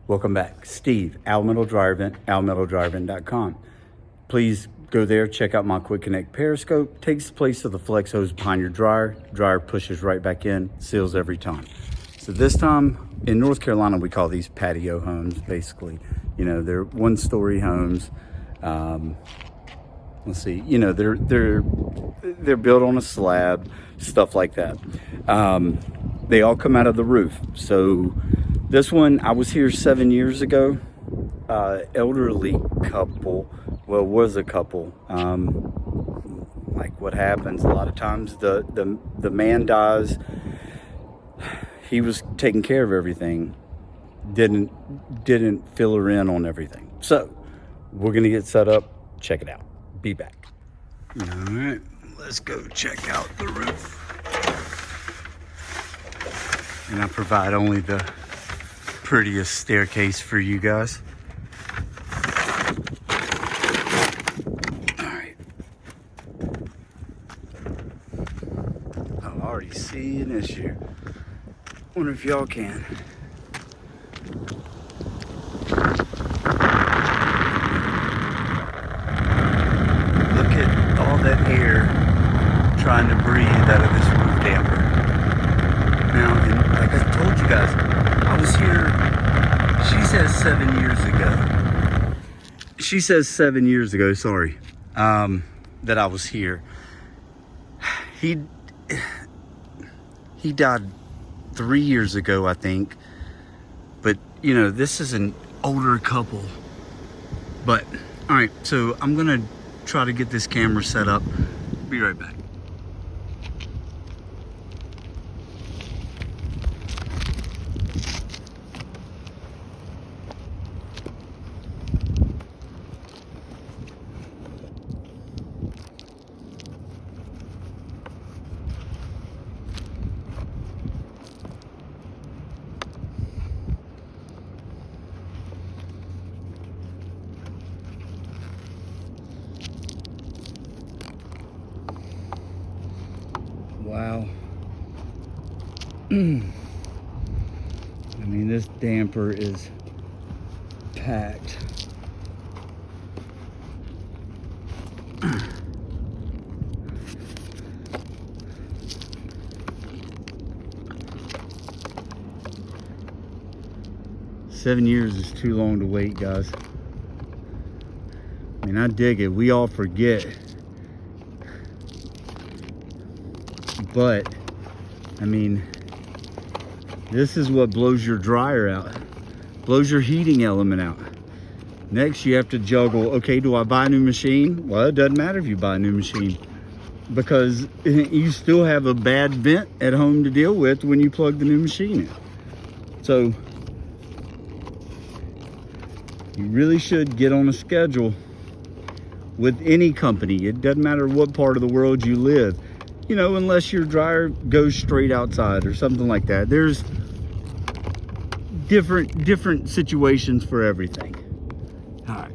Welcome back. Steve, Almetal Dryer Vent, almetaldryervent.com. Please go there, check out my Quick Connect Periscope. Takes the place of the flex hose behind your dryer. Dryer pushes right back in, seals every time. So this time, in North Carolina, we call these patio homes, basically. You know, they're one-story homes. Let's see, you know, they're built on a slab, stuff like that. They all come out of the roof. So this one, I was here 7 years ago. Elderly couple, well, was a couple. Like what happens a lot of times, the man dies. He was taking care of everything, didn't fill her in on everything. So we're gonna get set up, check it out, be back. All right, let's go check out the roof. And I provide only the prettiest staircase for you guys. All right. I'm already seeing an issue. Wonder if y'all can. Look at all that air trying to breathe out of this roof damper. Now, and like I told you guys, I was here, she says 7 years ago. She says 7 years ago, sorry, that I was here. He died 3 years ago, I think. But, you know, this is an older couple. But, all right, so I'm going to try to get this camera set up. Be right back. Wow. I mean, this damper is packed. Seven years is too long to wait, guys. I mean, I dig it. We all forget. But, I mean, this is what blows your dryer out, blows your heating element out. Next, you have to juggle, okay, do I buy a new machine? Well, it doesn't matter if you buy a new machine, because you still have a bad vent at home to deal with when you plug the new machine in. So, you really should get on a schedule with any company. It doesn't matter what part of the world you live. You know, unless your dryer goes straight outside or something like that. There's different situations for everything. All right.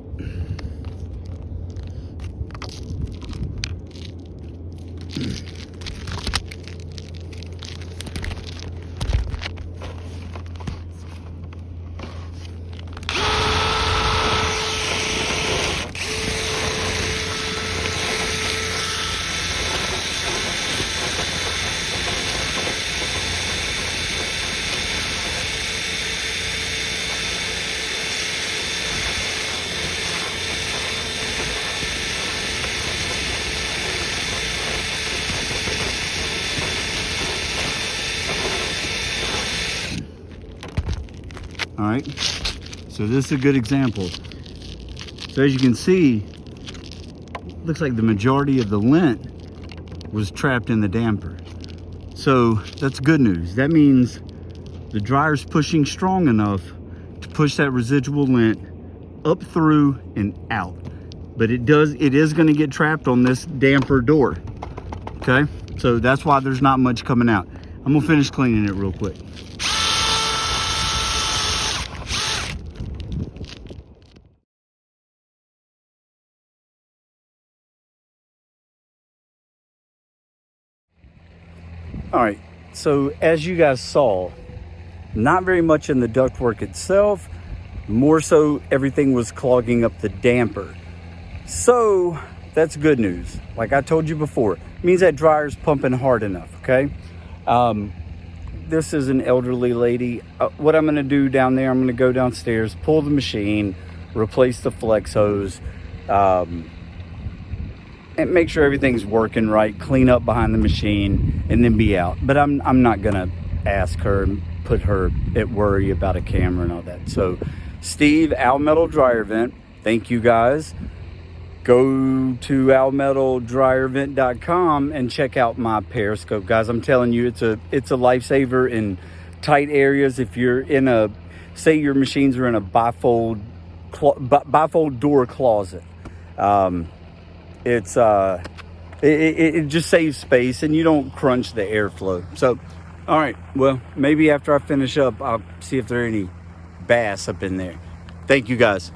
All right, so this is a good example. So as you can see, looks like the majority of the lint was trapped in the damper. So that's good news. That means the dryer's pushing strong enough to push that residual lint up through and out. But it is gonna get trapped on this damper door, okay? So that's why there's not much coming out. I'm gonna finish cleaning it real quick. All right, so as you guys saw, not very much in the ductwork itself, More so, everything was clogging up the damper. So that's good news. Like I told you before, it means that dryer's pumping hard enough, okay? This is an elderly lady. What I'm gonna do down there, I'm gonna go downstairs, pull the machine, replace the flex hose, and make sure everything's working right, clean up behind the machine, and then be out. But I'm not gonna ask her and put her at worry about a camera and all that. So Steve, Almetal Dryer Vent, thank you guys. Go to almetaldryervent.com and check out my periscope, guys. I'm telling you, it's a lifesaver in tight areas. If you're in a, say your machines are in a bifold door closet, it just saves space and you don't crunch the airflow. So, all right, well, maybe after I finish up, I'll see if there are any bass up in there. Thank you guys.